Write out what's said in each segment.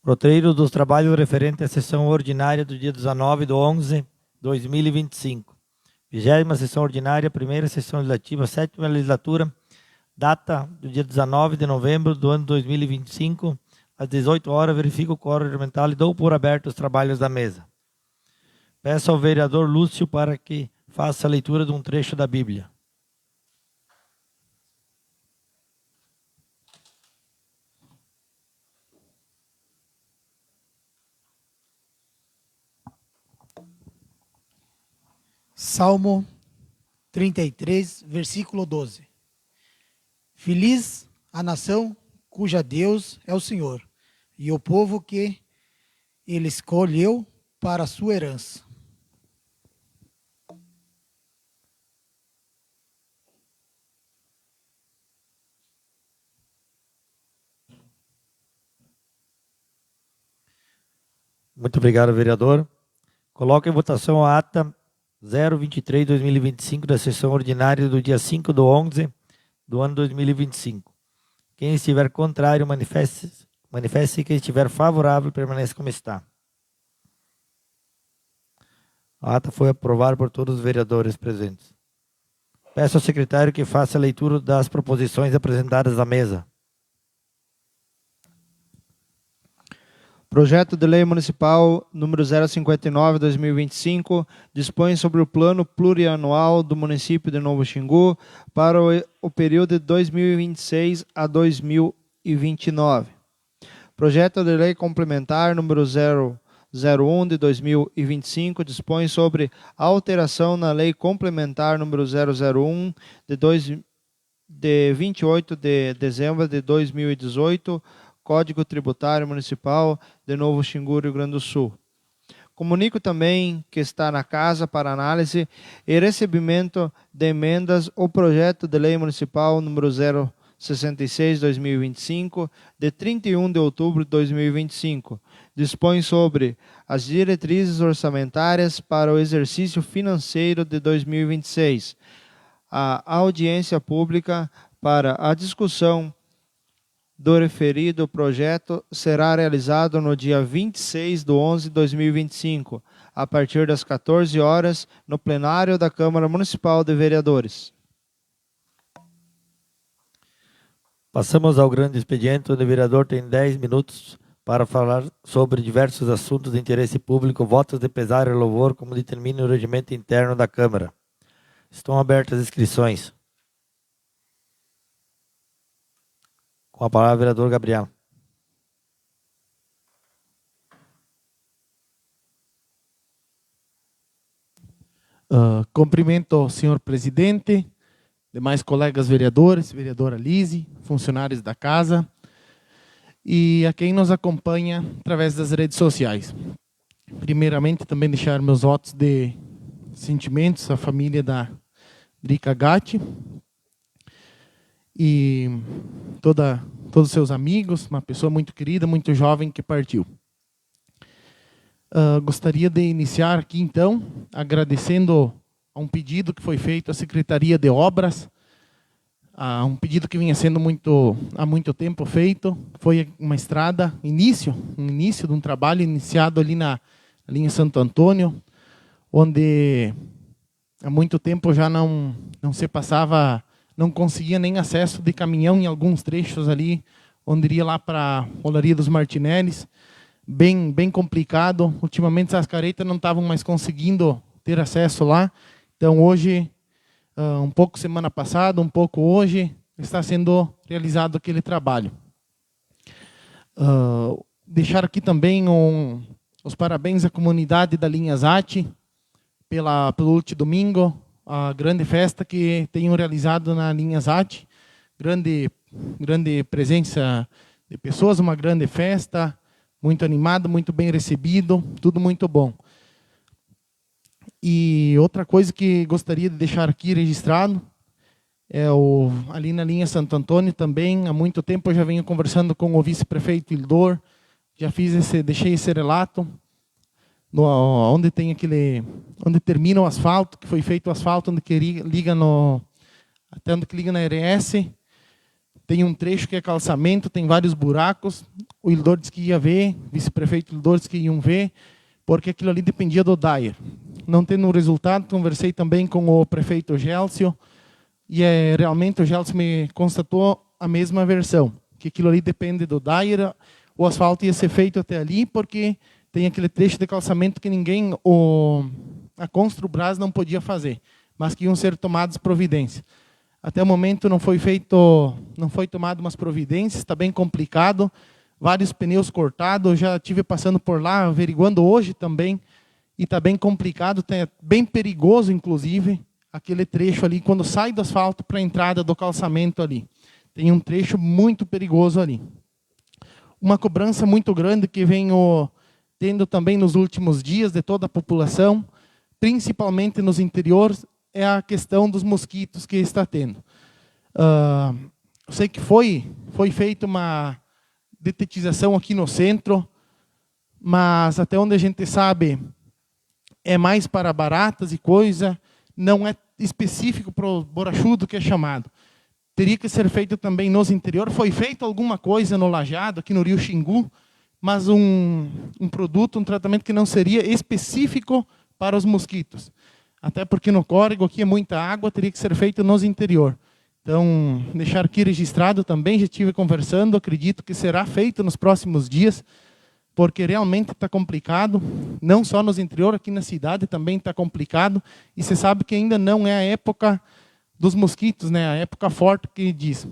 Roteiro dos trabalhos referente à sessão ordinária do dia 19/11/2025. 20ª sessão ordinária, primeira sessão legislativa, 7ª legislatura, data do dia 19 de novembro do ano 2025, às 18 horas, verifico o quórum regimental e dou por aberto os trabalhos da mesa. Peço ao vereador Lúcio para que faça a leitura de um trecho da Bíblia. Salmo 33, versículo 12. Feliz a nação cuja Deus é o Senhor, e o povo que ele escolheu para a sua herança. Muito obrigado, vereador. Coloco em votação a ata 023/2025 da sessão ordinária do dia 5 de 11 do ano 2025. Quem estiver contrário, manifeste. Quem estiver favorável, permaneça como está. A ata foi aprovada por todos os vereadores presentes. Peço ao secretário que faça a leitura das proposições apresentadas à mesa. Projeto de Lei Municipal número 059/2025 dispõe sobre o Plano Plurianual do município de Novo Xingu para o período de 2026 a 2029. Projeto de Lei Complementar número 001 de 2025 dispõe sobre a alteração na Lei Complementar número 001 de 28 de dezembro de 2018, Código Tributário Municipal de Novo Xingu, Rio Grande do Sul. Comunico também que está na casa para análise e recebimento de emendas o projeto de lei municipal número 066/2025, de 31 de outubro de 2025. Dispõe sobre as diretrizes orçamentárias para o exercício financeiro de 2026. A audiência pública para a discussão do referido projeto será realizado no dia 26 de 11 de 2025, a partir das 14 horas, no plenário da Câmara Municipal de Vereadores. Passamos ao grande expediente, onde o vereador tem 10 minutos para falar sobre diversos assuntos de interesse público, votos de pesar e louvor, como determina o regimento interno da Câmara. Estão abertas as inscrições. Com a palavra, vereador Gabriel. Cumprimento o senhor presidente, demais colegas vereadores, vereadora Lise, funcionários da casa e a quem nos acompanha através das redes sociais. Primeiramente, também deixar meus votos de sentimentos à família da Drica Gatti e todos os seus amigos, uma pessoa muito querida, muito jovem que partiu. Gostaria de iniciar aqui, então, agradecendo a um pedido que foi feito à Secretaria de Obras, um pedido que vinha sendo há muito tempo feito. Foi uma estrada, um início de um trabalho iniciado ali na linha Santo Antônio, onde há muito tempo já não se passava, não conseguia nem acesso de caminhão em alguns trechos ali, onde iria lá para a Olaria dos Martinellis, bem complicado. Ultimamente as caretas não estavam mais conseguindo ter acesso lá, então hoje, um pouco semana passada, um pouco hoje, está sendo realizado aquele trabalho. Deixar aqui também os parabéns à comunidade da linha Zatti, pelo último domingo, a grande festa que tenham realizado na linha Zatti, grande presença de pessoas, uma grande festa, muito animado, muito bem recebido, tudo muito bom. E outra coisa que gostaria de deixar aqui registrado, ali na linha Santo Antônio também, há muito tempo eu já venho conversando com o vice-prefeito Ildor, já deixei esse relato, onde termina o asfalto, que foi feito o asfalto, onde que liga até onde que liga na RS, Tem um trecho que é calçamento, tem vários buracos. O Ildor disse que ia ver, o vice-prefeito Ildor disse que iam ver, porque aquilo ali dependia do Dyer. Não tendo um resultado, conversei também com o prefeito Gélcio, e realmente o Gélcio me constatou a mesma versão, que aquilo ali depende do Dyer, o asfalto ia ser feito até ali, porque tem aquele trecho de calçamento que a Construbras não podia fazer, mas que iam ser tomadas providências. Até o momento não foi tomado umas providências, está bem complicado, vários pneus cortados, eu já estive passando por lá, averiguando hoje também, e está bem complicado, bem perigoso, inclusive, aquele trecho ali, quando sai do asfalto para a entrada do calçamento ali. Tem um trecho muito perigoso ali. Uma cobrança muito grande que venho tendo também nos últimos dias de toda a população, principalmente nos interiores, é a questão dos mosquitos que está tendo. Eu sei que foi feita uma detetização aqui no centro, mas até onde a gente sabe, é mais para baratas e coisa, não é específico para o borrachudo que é chamado. Teria que ser feito também nos interiores. Foi feito alguma coisa no Lajeado, aqui no Rio Xingu, mas um produto, um tratamento que não seria específico para os mosquitos. Até porque no córrego aqui é muita água, teria que ser feito nos interior. Então, deixar aqui registrado também, já estive conversando, acredito que será feito nos próximos dias, porque realmente está complicado, não só nos interior, aqui na cidade também está complicado, e você sabe que ainda não é a época dos mosquitos, né? A época forte que diz.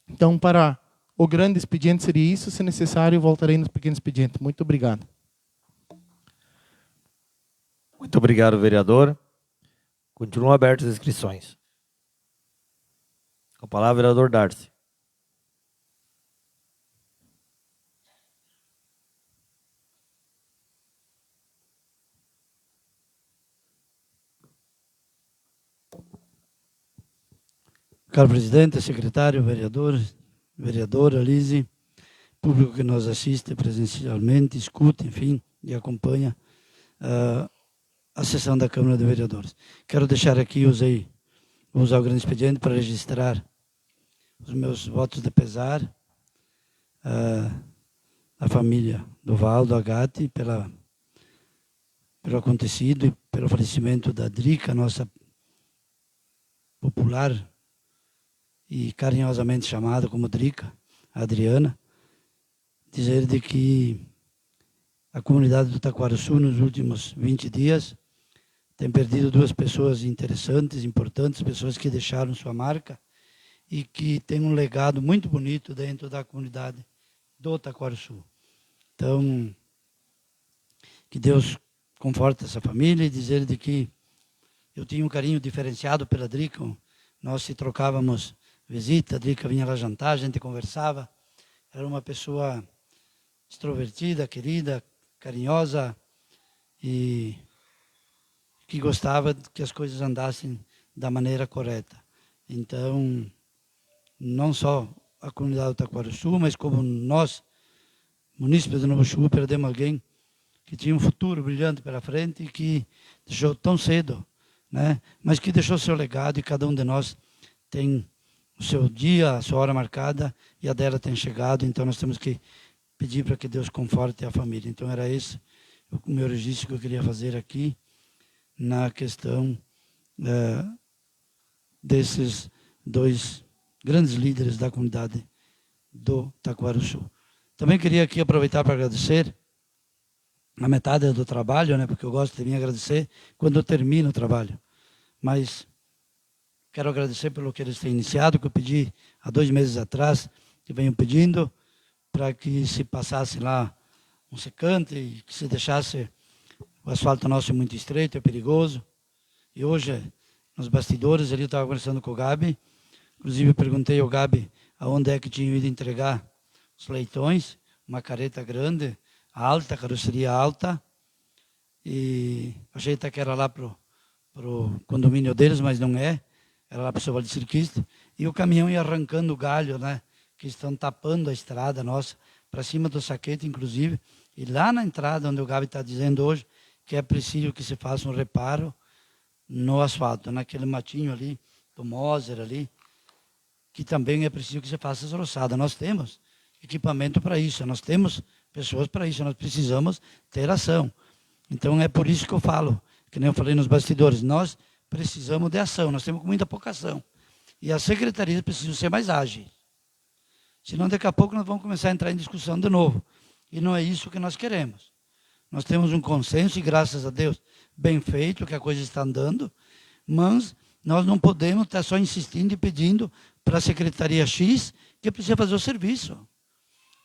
Então, para o grande expediente seria isso, se necessário, voltarei nos pequenos expedientes. Muito obrigado. Muito obrigado, vereador. Continuam abertas as inscrições. Com a palavra, vereador Darcy. Caro presidente, secretário, vereadora Lise, público que nos assiste presencialmente, escuta, enfim, e acompanha a sessão da Câmara de Vereadores. Quero deixar aqui, vou usar o grande expediente para registrar os meus votos de pesar à família do Valdo Agati pelo acontecido e pelo falecimento da Drica, nossa popular e carinhosamente chamada como Drica, a Adriana. Dizer de que a comunidade do Taquarussu, nos últimos 20 dias, tem perdido duas pessoas interessantes, importantes, pessoas que deixaram sua marca e que têm um legado muito bonito dentro da comunidade do Taquarussu. Então, que Deus conforte essa família e dizer de que eu tinha um carinho diferenciado pela Drica. Nós se trocávamos visita, a Drica vinha lá jantar, a gente conversava. Era uma pessoa extrovertida, querida, carinhosa e que gostava que as coisas andassem da maneira correta. Então, não só a comunidade do Taquarussu, mas como nós, munícipes de Novo Xingu, perdemos alguém que tinha um futuro brilhante pela frente e que deixou tão cedo, né? Mas que deixou seu legado e cada um de nós tem o seu dia, a sua hora marcada e a dela tem chegado, então nós temos que pedir para que Deus conforte a família. Então era esse o meu registro que eu queria fazer aqui na questão desses dois grandes líderes da comunidade do Taquarussu. Também queria aqui aproveitar para agradecer a metade do trabalho, né, porque eu gosto de vir agradecer quando eu termino o trabalho. Mas quero agradecer pelo que eles têm iniciado, que eu pedi há 2 meses atrás, que venho pedindo, para que se passasse lá um secante e que se deixasse. O asfalto nosso é muito estreito, é perigoso. E hoje, nos bastidores, ali eu estava conversando com o Gabi. Inclusive, eu perguntei ao Gabi aonde é que tinham ido entregar os leitões. Uma carreta grande, alta, carroceria alta. E achei até que era lá para o condomínio deles, mas não é. Era lá para o seu Vale de Cirquista. E o caminhão ia arrancando o galho, né, que estão tapando a estrada nossa, para cima do saquete, inclusive. E lá na entrada, onde o Gabi está dizendo hoje, que é preciso que se faça um reparo no asfalto, naquele matinho ali, do Moser ali. que também é preciso que se faça essa roçada. Nós temos equipamento para isso, nós temos pessoas para isso, nós precisamos ter ação. Então é por isso que eu falo, que nem eu falei nos bastidores, nós precisamos de ação, nós temos muita pouca ação. E as secretarias precisam ser mais ágeis. Senão daqui a pouco nós vamos começar a entrar em discussão de novo. E não é isso que nós queremos. Nós temos um consenso e graças a Deus bem feito, que a coisa está andando, mas nós não podemos estar só insistindo e pedindo para a Secretaria X que precisa fazer o serviço.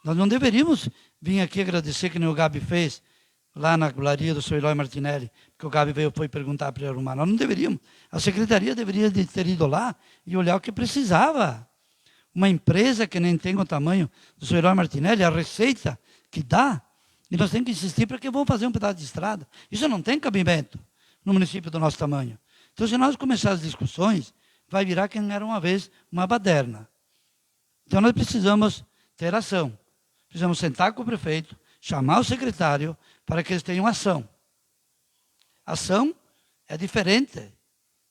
Nós não deveríamos vir aqui agradecer, que nem o Gabi fez, lá na gularia do Sr. Eloy Martinelli, porque o Gabi foi perguntar para ele arrumar. Nós não deveríamos. A Secretaria deveria ter ido lá e olhar o que precisava. Uma empresa que nem tem o tamanho do Sr. Eloy Martinelli, a receita que dá, e nós temos que insistir para que vão fazer um pedaço de estrada. Isso não tem cabimento no município do nosso tamanho. Então, se nós começarmos as discussões, vai virar quem era uma vez uma baderna. Então, nós precisamos ter ação. Precisamos sentar com o prefeito, chamar o secretário para que eles tenham ação. Ação é diferente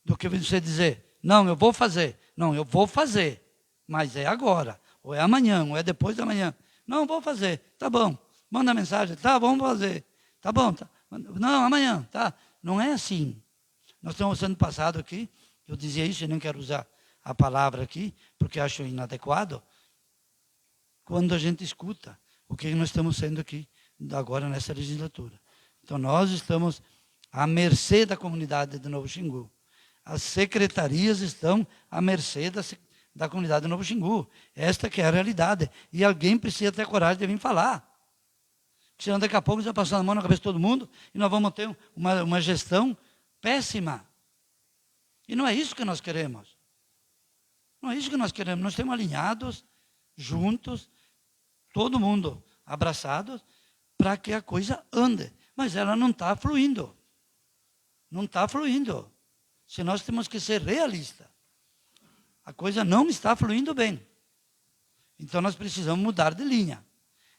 do que você dizer, não, eu vou fazer. Não, eu vou fazer, mas é agora, ou é amanhã, ou é depois da manhã. Não, vou fazer, tá bom. Manda mensagem, tá, vamos fazer. Tá bom, tá. Não, amanhã, tá. Não é assim. Nós estamos sendo passado aqui, eu dizia isso, eu nem quero usar a palavra aqui, porque acho inadequado, quando a gente escuta o que nós estamos sendo aqui agora nessa legislatura. Então, nós estamos à mercê da comunidade de Novo Xingu. As secretarias estão à mercê da comunidade de Novo Xingu. Esta que é a realidade. E alguém precisa ter coragem de vir falar. Senão, daqui a pouco, já passando a mão na cabeça de todo mundo e nós vamos ter uma gestão péssima. E não é isso que nós queremos. Não é isso que nós queremos. Nós estamos alinhados, juntos, todo mundo abraçados, para que a coisa ande. Mas ela não está fluindo. Não está fluindo. Se nós temos que ser realistas. A coisa não está fluindo bem. Então nós precisamos mudar de linha.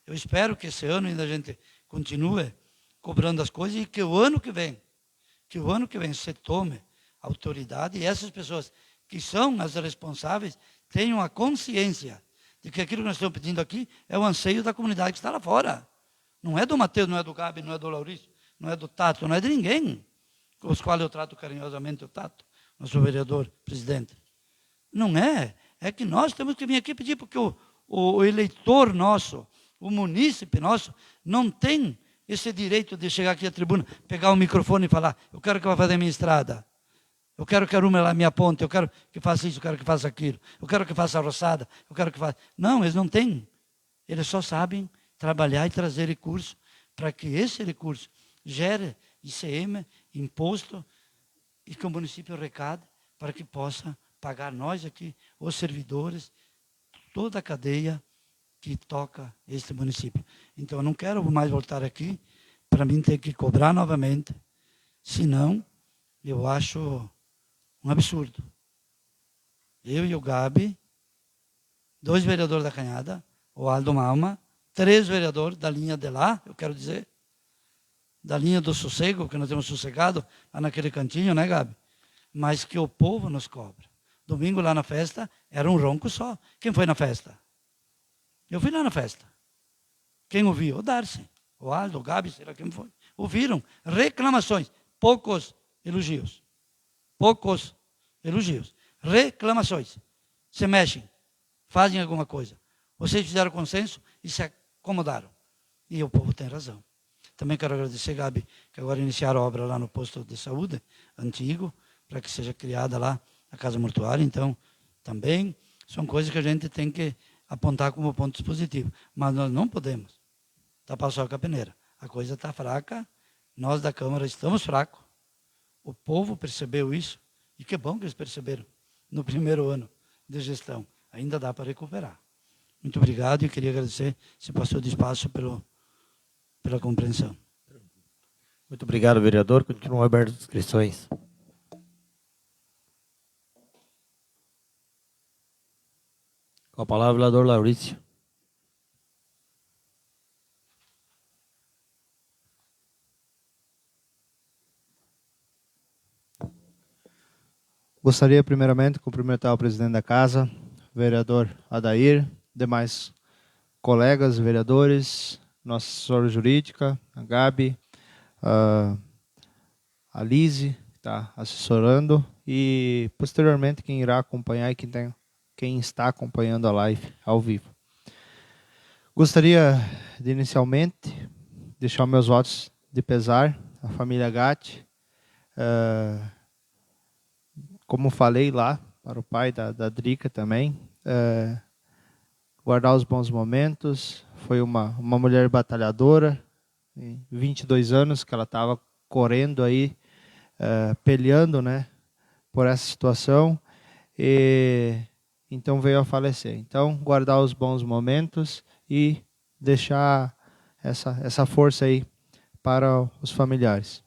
Eu espero que esse ano ainda a gente continue cobrando as coisas e que o ano que vem se tome autoridade e essas pessoas que são as responsáveis tenham a consciência de que aquilo que nós estamos pedindo aqui é o anseio da comunidade que está lá fora. Não é do Matheus, não é do Gabi, não é do Laurício, não é do Tato, não é de ninguém, com os quais eu trato carinhosamente o Tato, nosso vereador, presidente. Não é. É que nós temos que vir aqui pedir, porque o eleitor nosso, o munícipe nosso, não tem esse direito de chegar aqui à tribuna, pegar o microfone e falar, eu quero que vá fazer a minha estrada. Eu quero que arrume lá a minha ponte, eu quero que faça isso, eu quero que faça aquilo, eu quero que faça a roçada, eu quero que faça... Não, eles não têm. Eles só sabem trabalhar e trazer recurso para que esse recurso gere ICM, imposto, e que o município arrecade para que possa pagar nós aqui, os servidores, toda a cadeia que toca este município. Então, eu não quero mais voltar aqui para mim ter que cobrar novamente, senão eu acho um absurdo. Eu e o Gabi, 2 vereadores da Canhada, o Aldo Malma, 3 vereadores da linha de lá, eu quero dizer, da linha do sossego, que nós temos sossegado lá naquele cantinho, né, Gabi? Mas que o povo nos cobra. Domingo lá na festa, era um ronco só. Quem foi na festa? Eu fui lá na festa. Quem ouviu? O Darcy, o Aldo, o Gabi, será quem foi? Ouviram reclamações, poucos elogios. Poucos elogios. Reclamações. Se mexem, fazem alguma coisa. Vocês fizeram consenso e se acomodaram. E o povo tem razão. Também quero agradecer, Gabi, que agora iniciaram a obra lá no posto de saúde antigo, para que seja criada lá a casa mortuária. Então, também são coisas que a gente tem que apontar como pontos positivos. Mas nós não podemos tapar só com a peneira. A coisa está fraca, nós da Câmara estamos fracos. O povo percebeu isso, e que bom que eles perceberam no primeiro ano de gestão. Ainda dá para recuperar. Muito obrigado e queria agradecer se passou de espaço pela compreensão. Muito obrigado, vereador. Continuam abertas as inscrições. Com a palavra, o vereador Laurício. Gostaria, primeiramente, de cumprimentar o presidente da casa, vereador Adair, demais colegas vereadores, nossa assessora jurídica, a Gabi, a Lise, que está assessorando, e posteriormente quem irá acompanhar e quem está acompanhando a live ao vivo. Gostaria de inicialmente deixar meus votos de pesar à família Gatti. Como falei lá, para o pai da Drica também, guardar os bons momentos. Foi uma mulher batalhadora, 22 anos que ela estava correndo aí, peleando, né, por essa situação, e então veio a falecer. Então, guardar os bons momentos e deixar essa força aí para os familiares.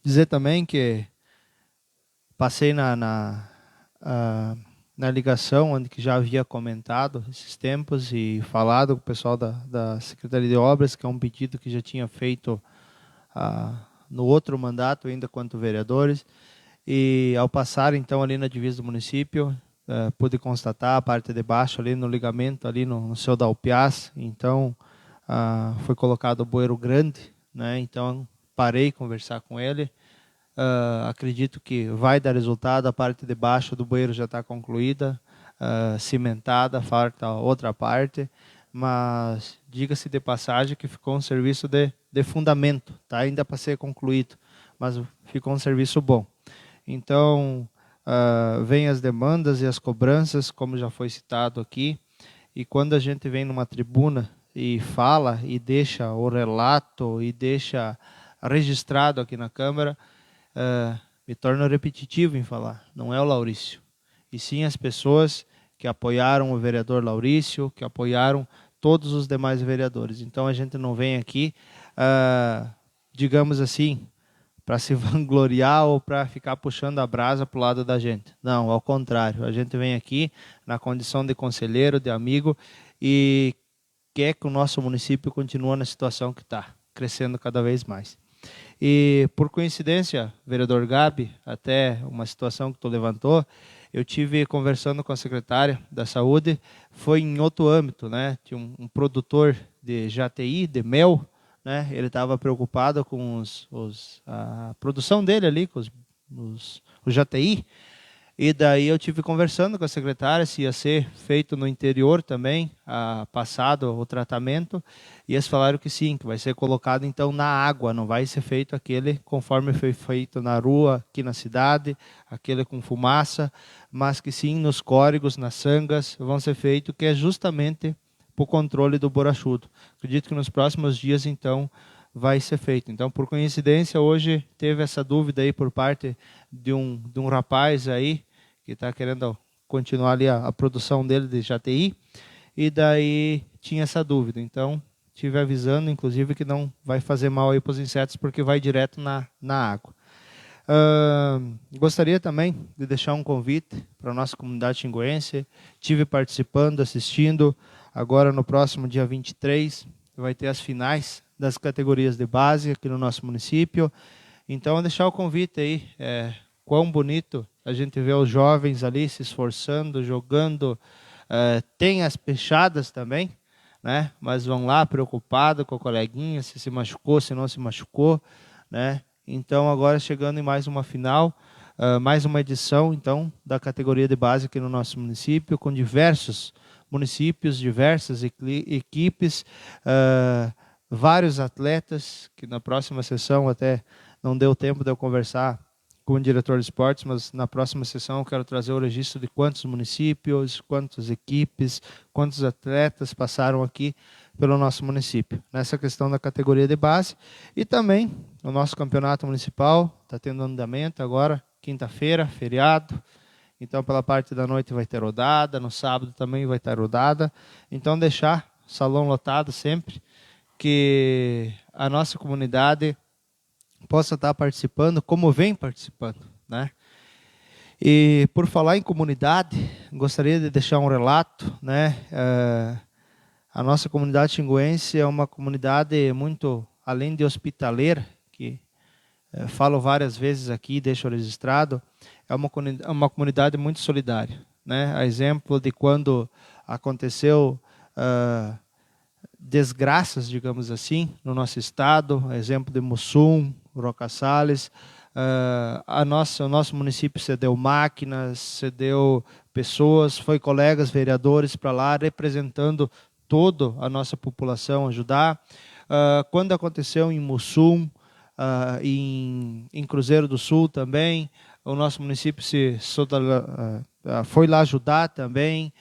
Dizer também que passei na ligação, onde que já havia comentado esses tempos e falado com o pessoal da Secretaria de Obras, que é um pedido que já tinha feito no outro mandato, ainda quanto vereadores, e ao passar então ali na divisa do município, pude constatar a parte de baixo ali no ligamento, ali no seu Dalpiás, então foi colocado o bueiro grande, né? Então parei conversar com ele. Acredito que vai dar resultado. A parte de baixo do bueiro já está concluída, cimentada, falta outra parte, mas diga-se de passagem que ficou um serviço de fundamento, tá? Ainda para ser concluído, mas ficou um serviço bom. Então, vem as demandas e as cobranças, como já foi citado aqui, e quando a gente vem numa tribuna e fala e deixa o relato e deixa registrado aqui na Câmara, me torno repetitivo em falar. Não é o Laurício, e sim as pessoas que apoiaram o vereador Laurício, que apoiaram todos os demais vereadores. Então a gente não vem aqui, digamos assim, para se vangloriar ou para ficar puxando a brasa para o lado da gente. Não, ao contrário. A gente vem aqui na condição de conselheiro, de amigo, e quer que o nosso município continue na situação que está, crescendo cada vez mais. E, por coincidência, vereador Gabi, até uma situação que tu levantou, eu tive conversando com a secretária da Saúde, foi em outro âmbito, né? Tinha um produtor de JTI, de mel, né? Ele estava preocupado com a produção dele ali, com os JTI, e daí eu tive conversando com a secretária se ia ser feito no interior também, passado o tratamento, e eles falaram que sim, que vai ser colocado então na água, não vai ser feito aquele conforme foi feito na rua, aqui na cidade, aquele com fumaça, mas que sim, nos córregos, nas sangas, vão ser feito, que é justamente para o controle do borrachudo. Acredito que nos próximos dias, então, vai ser feito. Então, por coincidência, hoje teve essa dúvida aí por parte de um rapaz aí, que está querendo continuar ali a produção dele de JTI, e daí tinha essa dúvida. Então, estive avisando, inclusive, que não vai fazer mal aí para os insetos, porque vai direto na água. Gostaria também de deixar um convite para a nossa comunidade xinguense. Estive participando, assistindo. Agora, no próximo dia 23, vai ter as finais das categorias de base aqui no nosso município. Então, deixar o convite aí. Quão bonito a gente vê os jovens ali se esforçando, jogando. Tem as pechadas também, né? Mas vão lá preocupados com o coleguinha, se machucou, se não se machucou, né? Então, agora chegando em mais uma final, mais uma edição, então, da categoria de base aqui no nosso município, com diversos municípios, diversas equipes, vários atletas, que na próxima sessão até não deu tempo de eu conversar com o diretor de esportes, mas na próxima sessão eu quero trazer o registro de quantos municípios, quantas equipes, quantos atletas passaram aqui pelo nosso município, nessa questão da categoria de base. E também o nosso campeonato municipal está tendo andamento agora, quinta-feira, feriado. Então, pela parte da noite vai ter rodada, no sábado também vai ter rodada. Então, deixar o salão lotado sempre, que a nossa comunidade possa estar participando como vem participando, né? E por falar em comunidade, gostaria de deixar um relato, né? A nossa comunidade xinguense é uma comunidade muito, além de hospitaleira, que falo várias vezes aqui, deixo registrado, é uma comunidade muito solidária, né? A exemplo de quando aconteceu desgraças, digamos assim, no nosso estado, a exemplo de Mussum, Roca Salles. O nosso município cedeu máquinas, cedeu pessoas, foi colegas vereadores para lá, representando toda a nossa população, ajudar. Quando aconteceu em Mussum, em Cruzeiro do Sul também, o nosso município foi lá ajudar também.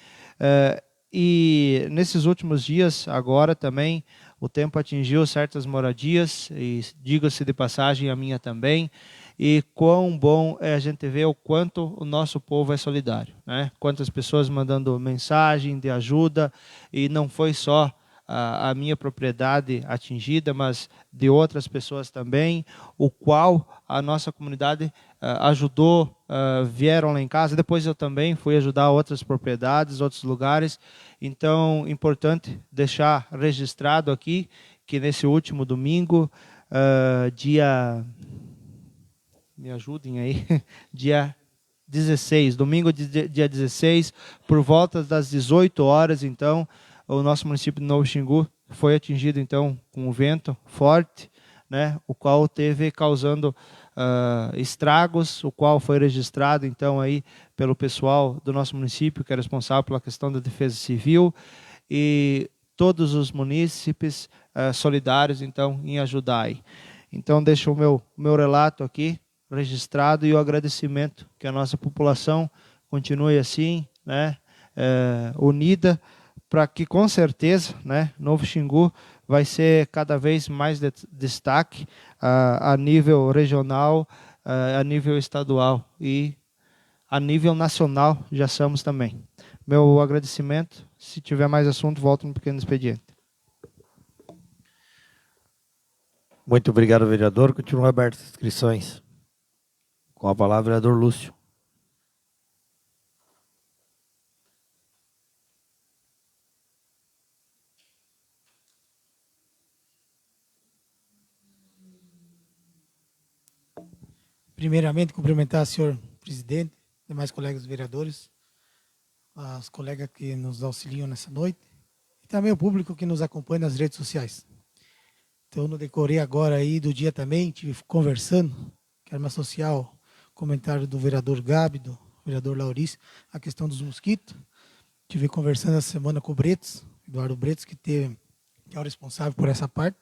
E nesses últimos dias, agora também, o tempo atingiu certas moradias, e diga-se de passagem, a minha também, e quão bom é a gente ver o quanto o nosso povo é solidário, né? Quantas pessoas mandando mensagem de ajuda, e não foi só a minha propriedade atingida, mas de outras pessoas também, o qual a nossa comunidade ajudou, vieram lá em casa. Depois eu também fui ajudar outras propriedades, outros lugares. Então, importante deixar registrado aqui que nesse último domingo, me ajudem aí, dia 16, domingo dia 16, por volta das 18 horas, então, o nosso município de Novo Xingu foi atingido, então, com um vento forte, né, o qual teve causando estragos, o qual foi registrado, então, aí pelo pessoal do nosso município, que é responsável pela questão da defesa civil, e todos os munícipes solidários, então, em ajudar aí. Então, deixo o meu relato aqui registrado e o agradecimento que a nossa população continue assim, né, unida, para que com certeza, né, Novo Xingu vai ser cada vez mais destaque a nível regional, a nível estadual e a nível nacional já somos também. Meu agradecimento. Se tiver mais assunto, volto no pequeno expediente. Muito obrigado, vereador. Continuam abertas as inscrições. Com a palavra, vereador Lúcio. Primeiramente, cumprimentar o senhor presidente, demais colegas vereadores, as colegas que nos auxiliam nessa noite, e também o público que nos acompanha nas redes sociais. Então, no decorrer agora aí do dia também, estive conversando, quero me associar ao comentário do vereador Gabi, do vereador Laurício, a questão dos mosquitos. Estive conversando essa semana com o Bretos, Eduardo Bretos, que é o responsável por essa parte.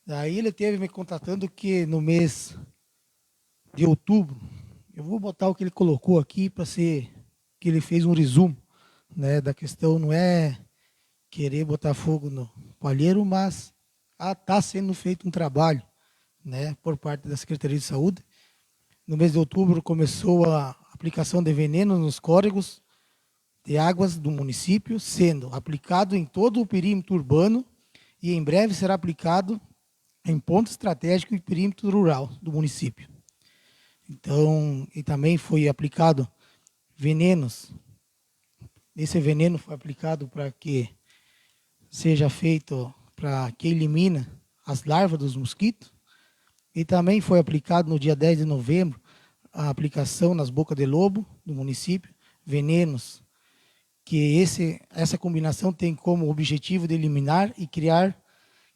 Daí ele teve me contatando que no mês de outubro, eu vou botar o que ele colocou aqui para ser que ele fez um resumo, né, da questão. Não é querer botar fogo no palheiro, mas está sendo feito um trabalho, né, por parte da Secretaria de Saúde. No mês de outubro começou a aplicação de veneno nos córregos de águas do município, sendo aplicado em todo o perímetro urbano e em breve será aplicado em ponto estratégico e perímetro rural do município. Então, e também foi aplicado venenos. Esse veneno foi aplicado para que seja feito, para que elimina as larvas dos mosquitos. E também foi aplicado no dia 10 de novembro a aplicação nas bocas de lobo do município, venenos, que essa combinação tem como objetivo de eliminar e criar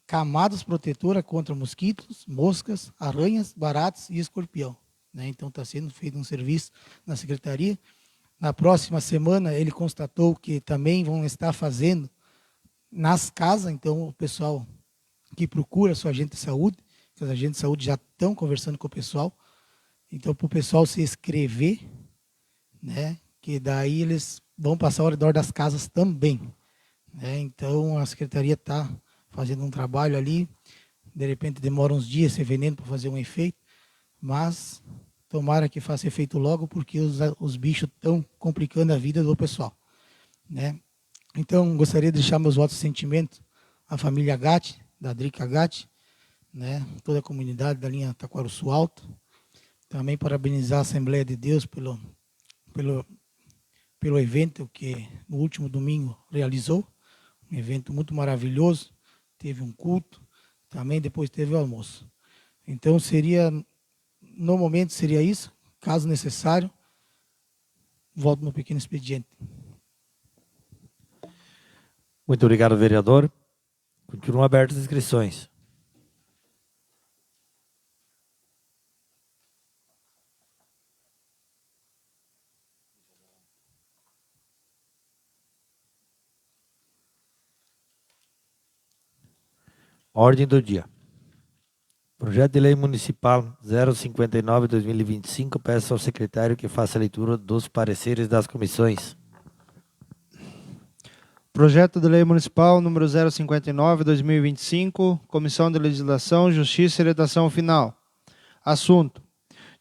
camadas protetoras contra mosquitos, moscas, aranhas, baratas e escorpião. Né? Então está sendo feito um serviço na secretaria. Na próxima semana ele constatou que também vão estar fazendo nas casas. Então o pessoal que procura seu agente de saúde, que os agentes de saúde já estão conversando com o pessoal, então para o pessoal se inscrever, né, que daí eles vão passar ao redor das casas também, né? Então a secretaria está fazendo um trabalho ali, de repente demora uns dias esse veneno para fazer um efeito, mas tomara que faça efeito logo, porque os bichos estão complicando a vida do pessoal, né? Então, gostaria de deixar meus votos de sentimento à família Gatti, da Drica Gatti, né? Toda a comunidade da linha Taquaruçu Alto. Também parabenizar a Assembleia de Deus pelo evento que no último domingo realizou, um evento muito maravilhoso, teve um culto, também depois teve o almoço. Então no momento seria isso, caso necessário, Volto no pequeno expediente. Muito obrigado, vereador. Continuam abertas as inscrições. Ordem do dia. Projeto de Lei Municipal 059/2025. Peço ao secretário que faça a leitura dos pareceres das comissões. Projeto de Lei Municipal número 059/2025, Comissão de Legislação, Justiça e Redação Final. Assunto: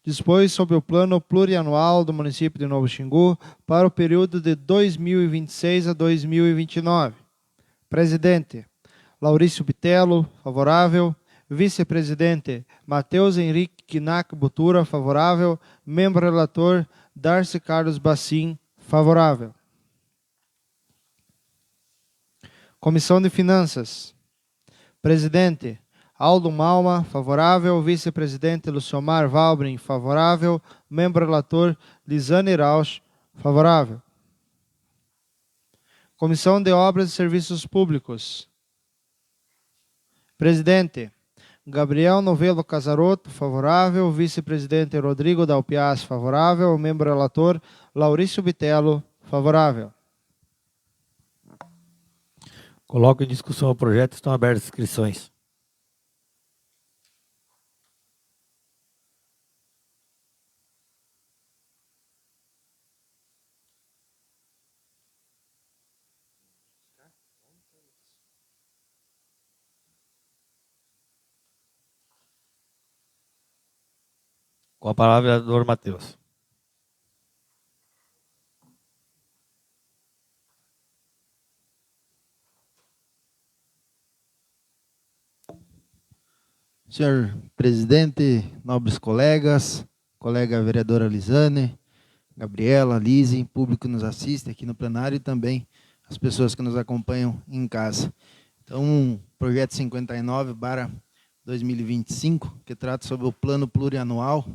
dispõe sobre o Plano Plurianual do município de Novo Xingu para o período de 2026 a 2029. Presidente: Laurício Bitelo, favorável. Vice-presidente: Matheus Henrique Kinac Butura, favorável. Membro relator: Darcy Carlos Bassim, favorável. Comissão de Finanças. Presidente: Aldo Malma, favorável. Vice-presidente: Luciomar Valbrin, favorável. Membro relator: Lisane Rausch, favorável. Comissão de Obras e Serviços Públicos. Presidente: Gabriel Novelo Casarotto, favorável. Vice-presidente: Rodrigo Dalpiaz, favorável. Membro relator: Laurício Bitelo, favorável. Coloco em discussão o projeto. Estão abertas as inscrições. Com a palavra, vereador Matheus. Senhor presidente, nobres colegas, colega vereadora Lisane, Gabriela, Lise, público que nos assiste aqui no plenário e também as pessoas que nos acompanham em casa. Então, projeto 59/2025, que trata sobre o plano plurianual,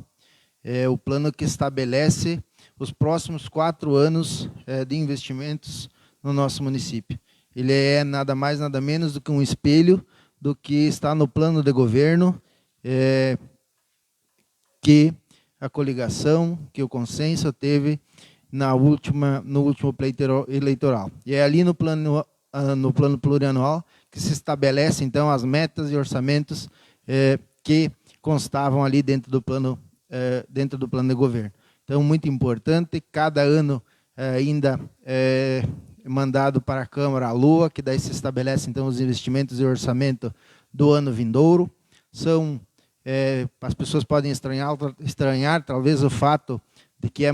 é o plano que estabelece os próximos 4 anos de investimentos no nosso município. Ele é nada mais, nada menos do que um espelho do que está no plano de governo, que a coligação, que o consenso teve no último pleito eleitoral. E é ali no plano plurianual que se estabelece, então, as metas e orçamentos que constavam ali dentro do plano de governo. Então, muito importante, cada ano ainda mandado para a Câmara a LOA, que daí se estabelece, então, os investimentos e orçamento do ano vindouro. As pessoas podem estranhar, talvez, o fato de que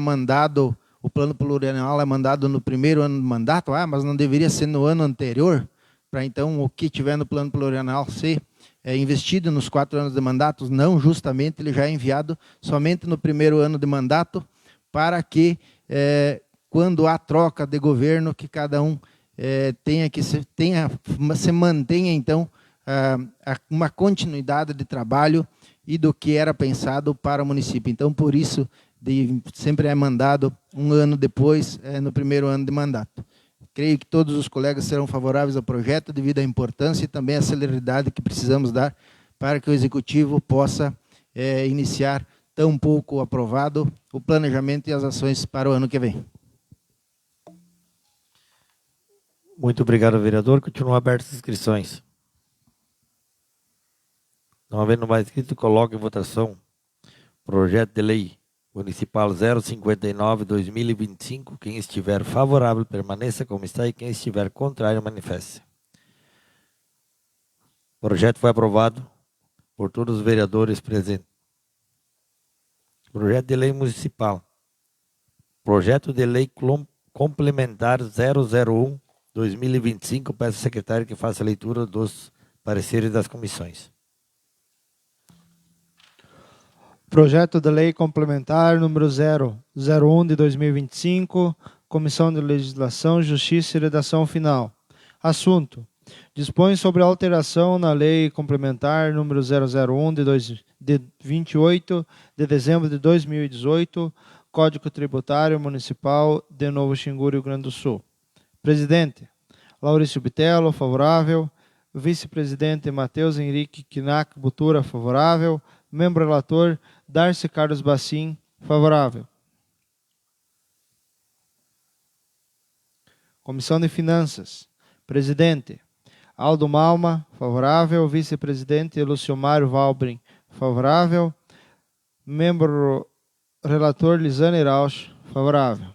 o plano plurianual é mandado no primeiro ano do mandato, mas não deveria ser no ano anterior, para, então, o que tiver no plano plurianual ser investido nos 4 anos de mandato. Não, justamente, ele já é enviado somente no primeiro ano de mandato, para que quando há troca de governo, que cada um se mantenha, então, uma continuidade de trabalho e do que era pensado para o município. Então, por isso, sempre é mandado um ano depois, no primeiro ano de mandato. Creio que todos os colegas serão favoráveis ao projeto, devido à importância e também à celeridade que precisamos dar para que o Executivo possa iniciar, tão pouco aprovado, o planejamento e as ações para o ano que vem. Muito obrigado, vereador. Continuam abertas as inscrições. Não havendo mais inscrito, coloco em votação projeto de lei municipal 059/2025. Quem estiver favorável, permaneça como está, e quem estiver contrário, manifeste. O projeto foi aprovado por todos os vereadores presentes. Projeto de lei municipal. Projeto de lei complementar 001/2025. Peço ao secretário que faça a leitura dos pareceres das comissões. Projeto de Lei Complementar número 001 de 2025, Comissão de Legislação, Justiça e Redação Final. Assunto: dispõe sobre a alteração na Lei Complementar número 001 de 28 de dezembro de 2018, Código Tributário Municipal de Novo Xingu, Rio Grande do Sul. Presidente, Laurício Bitelo, favorável. Vice-presidente, Matheus Henrique Kinac Butura, favorável. Membro relator, Darcy Carlos Bacim, favorável. Comissão de Finanças. Presidente, Aldo Malma, favorável. Vice-presidente, Lúcio Mário Valbrin, favorável. Membro relator, Lisane Rauch, favorável.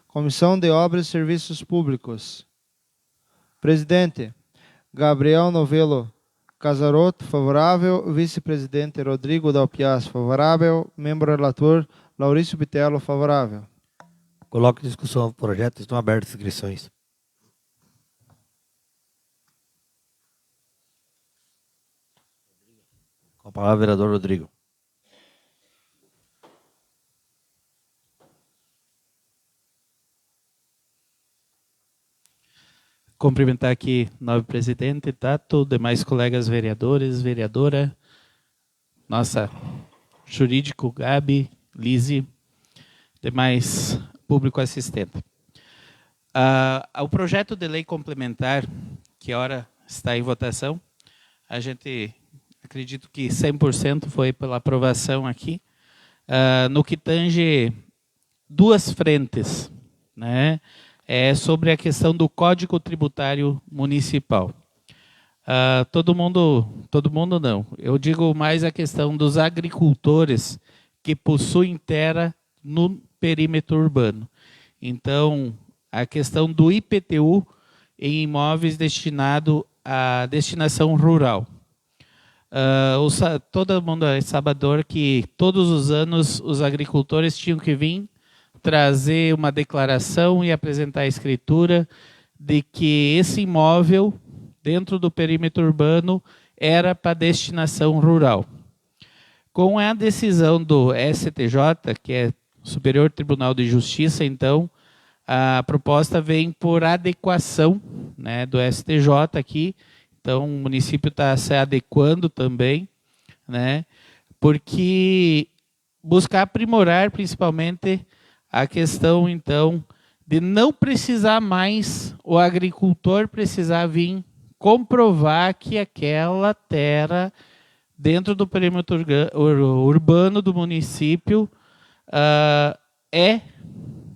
Comissão de Obras e Serviços Públicos. Presidente, Gabriel Novelo Casaroto, favorável. Vice-presidente, Rodrigo Dalpiaz, favorável. Membro relator, Laurício Bitelo, favorável. Coloco em discussão o projeto. Estão abertas as inscrições. Com a palavra, vereador Rodrigo. Cumprimentar aqui o novo presidente, Tato, demais colegas vereadores, vereadora, nossa jurídico, Gabi, Lise, demais público assistente. O projeto de lei complementar, que ora está em votação, a gente acredito que 100% foi pela aprovação aqui, no que tange duas frentes, né? É sobre a questão do Código Tributário Municipal. Todo mundo não. Eu digo mais a questão dos agricultores que possuem terra no perímetro urbano. Então, a questão do IPTU em imóveis destinado à destinação rural. Todo mundo é sabedor que todos os anos os agricultores tinham que vir trazer uma declaração e apresentar a escritura de que esse imóvel, dentro do perímetro urbano, era para destinação rural. Com a decisão do STJ, que é Superior Tribunal de Justiça, então, a proposta vem por adequação, né, do STJ aqui. Então, o município está se adequando também, né, porque buscar aprimorar, principalmente, a questão, então, de não precisar mais o agricultor precisar vir comprovar que aquela terra dentro do perímetro urbano do município é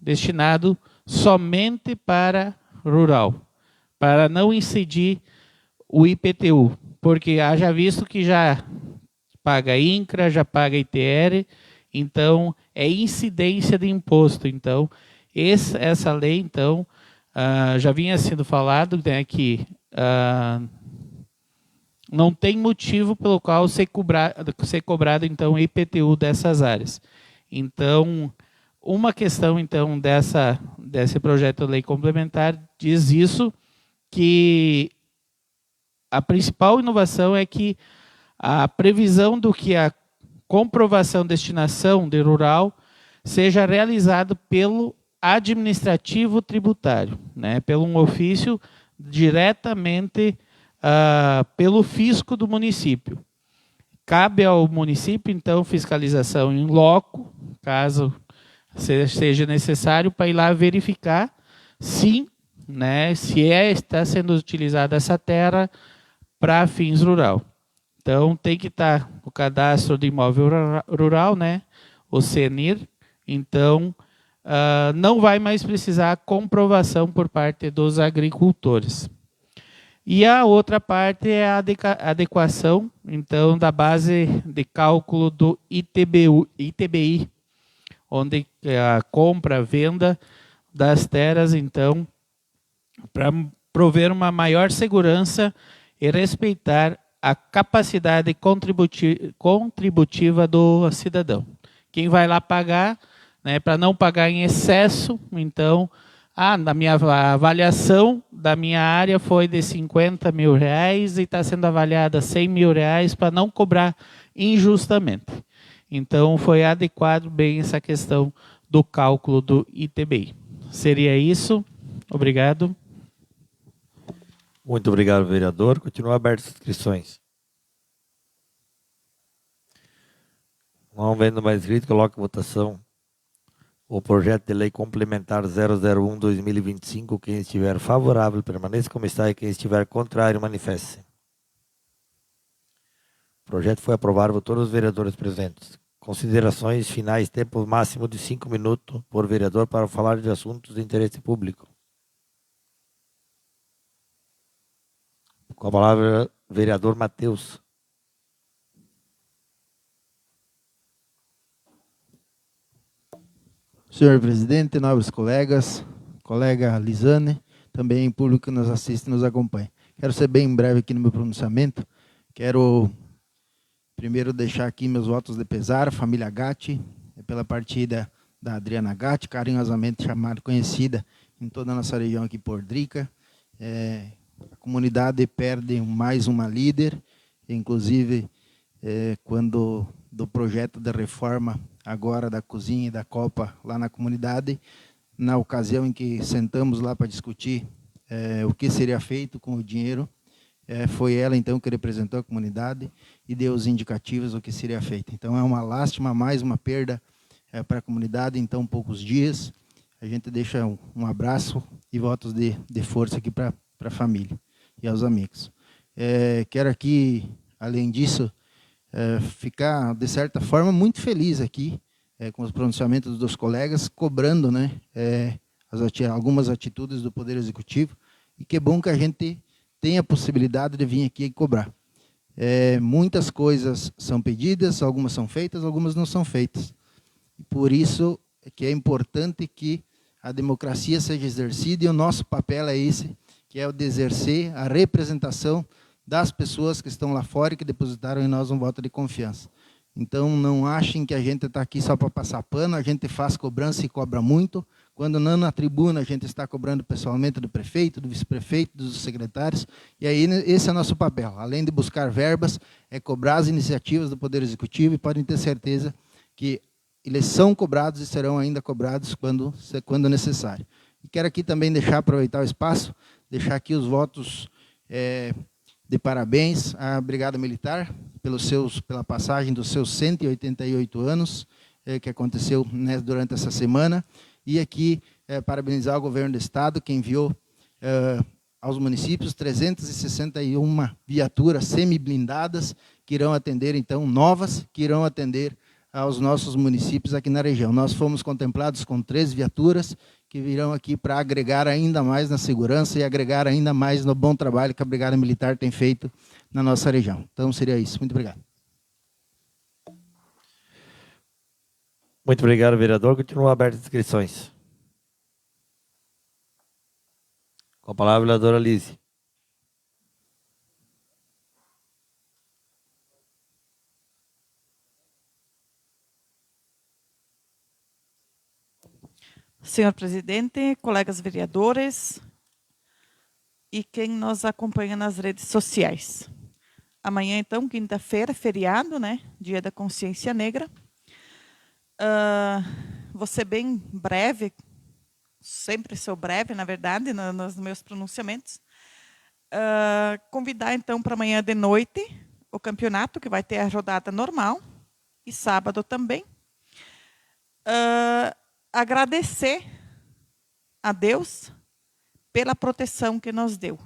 destinado somente para rural, para não incidir o IPTU, porque haja visto que já paga INCRA, já paga ITR, então é incidência de imposto. Então, essa lei, então, já vinha sendo falado, né, que não tem motivo pelo qual ser cobrado, então, IPTU dessas áreas. Então, uma questão, então, desse projeto de lei complementar diz isso, que a principal inovação é que a previsão do que a comprovação de destinação de rural seja realizado pelo administrativo tributário, né, pelo um ofício diretamente pelo fisco do município. Cabe ao município, então, fiscalização em loco, caso seja necessário, para ir lá verificar sim, né, se está sendo utilizada essa terra para fins rural. Então, tem que estar o cadastro de imóvel rural, né, o CENIR. Então, não vai mais precisar comprovação por parte dos agricultores. E a outra parte é a adequação, então, da base de cálculo do ITBI, onde a compra, a venda das terras, então, para prover uma maior segurança e respeitar a capacidade contributiva do cidadão. Quem vai lá pagar, né, para não pagar em excesso, então, na minha avaliação da minha área foi de R$50 mil e está sendo avaliada R$100 mil para não cobrar injustamente. Então, foi adequado bem essa questão do cálculo do ITBI. Seria isso. Obrigado. Muito obrigado, vereador. Continua abertas as inscrições. Não havendo mais inscrito, coloque em votação o projeto de lei complementar 001/2025. Quem estiver favorável, permaneça como está, e quem estiver contrário, manifeste-se. O projeto foi aprovado por todos os vereadores presentes. Considerações finais, tempo máximo de 5 minutos por vereador para falar de assuntos de interesse público. Com a palavra, vereador Matheus. Senhor presidente, nobres colegas, colega Lisane, também público que nos assiste e nos acompanha. Quero ser bem breve aqui no meu pronunciamento. Quero primeiro deixar aqui meus votos de pesar à família Gatti, pela partida da Adriana Gatti, carinhosamente chamada, conhecida em toda a nossa região aqui por Drica. A comunidade perde mais uma líder, inclusive quando do projeto de reforma agora da cozinha e da copa lá na comunidade, na ocasião em que sentamos lá para discutir o que seria feito com o dinheiro, foi ela então que representou a comunidade e deu os indicativos do que seria feito. Então é uma lástima, mais uma perda para a comunidade em tão poucos dias. A gente deixa um abraço e votos de força aqui para a família e aos amigos. Quero aqui, além disso, ficar, de certa forma, muito feliz aqui com os pronunciamentos dos colegas, cobrando, né, algumas atitudes do Poder Executivo, e que é bom que a gente tenha a possibilidade de vir aqui e cobrar. Muitas coisas são pedidas, algumas são feitas, algumas não são feitas. E por isso é que é importante que a democracia seja exercida, e o nosso papel é esse, que é o de exercer a representação das pessoas que estão lá fora e que depositaram em nós um voto de confiança. Então, não achem que a gente está aqui só para passar pano, a gente faz cobrança e cobra muito. Quando não na tribuna, a gente está cobrando pessoalmente do prefeito, do vice-prefeito, dos secretários, e aí esse é o nosso papel. Além de buscar verbas, é cobrar as iniciativas do Poder Executivo, e podem ter certeza que eles são cobrados e serão ainda cobrados quando necessário. E quero aqui também aproveitar o espaço, deixar aqui os votos de parabéns à Brigada Militar pela passagem dos seus 188 anos, que aconteceu durante essa semana, e aqui parabenizar o governo do estado, que enviou aos municípios 361 viaturas semi-blindadas, que irão atender, então, novas, que irão atender aos nossos municípios aqui na região. Nós fomos contemplados com 3 viaturas, que virão aqui para agregar ainda mais na segurança e agregar ainda mais no bom trabalho que a Brigada Militar tem feito na nossa região. Então, seria isso. Muito obrigado. Muito obrigado, vereador. Continua abertas as inscrições. Com a palavra, a vereadora Lise. Senhor presidente, colegas vereadores e quem nos acompanha nas redes sociais. Amanhã, então, quinta-feira, feriado, né? Dia da Consciência Negra. Vou ser bem breve, sempre sou breve, na verdade, nos meus pronunciamentos. Convidar, então, para amanhã de noite o campeonato, que vai ter a rodada normal, e sábado também. Agradecer a Deus pela proteção que nos deu,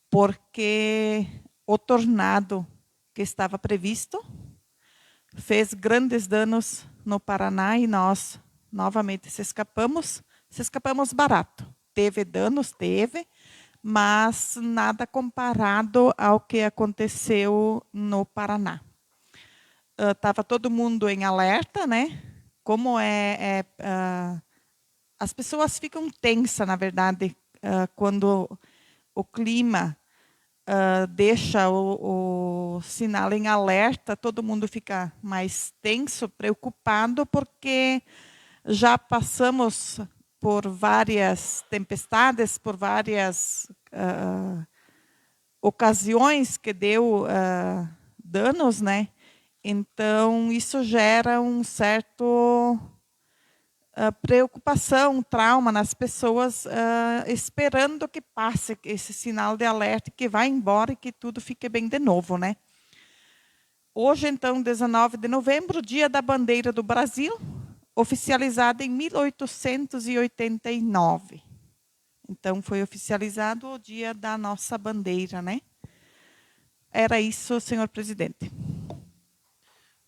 porque o tornado que estava previsto fez grandes danos no Paraná e nós novamente se escapamos barato. Teve danos, mas nada comparado ao que aconteceu no Paraná. Estava todo mundo em alerta, né? Como as pessoas ficam tensas, na verdade, quando o clima deixa o sinal em alerta, todo mundo fica mais tenso, preocupado, porque já passamos por várias tempestades, por várias ocasiões que deu danos, né? Então, isso gera um certo preocupação, trauma nas pessoas, esperando que passe esse sinal de alerta, que vá embora e que tudo fique bem de novo, né? Hoje, então, 19 de novembro, Dia da Bandeira do Brasil, oficializada em 1889. Então, foi oficializado o dia da nossa bandeira, né? Era isso, senhor presidente.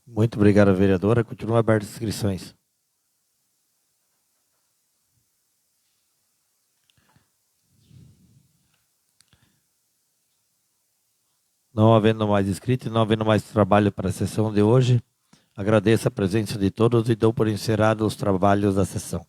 Muito obrigado, vereadora. Continua abertas as inscrições. Não havendo mais inscritos, não havendo mais trabalho para a sessão de hoje, agradeço a presença de todos e dou por encerrado os trabalhos da sessão.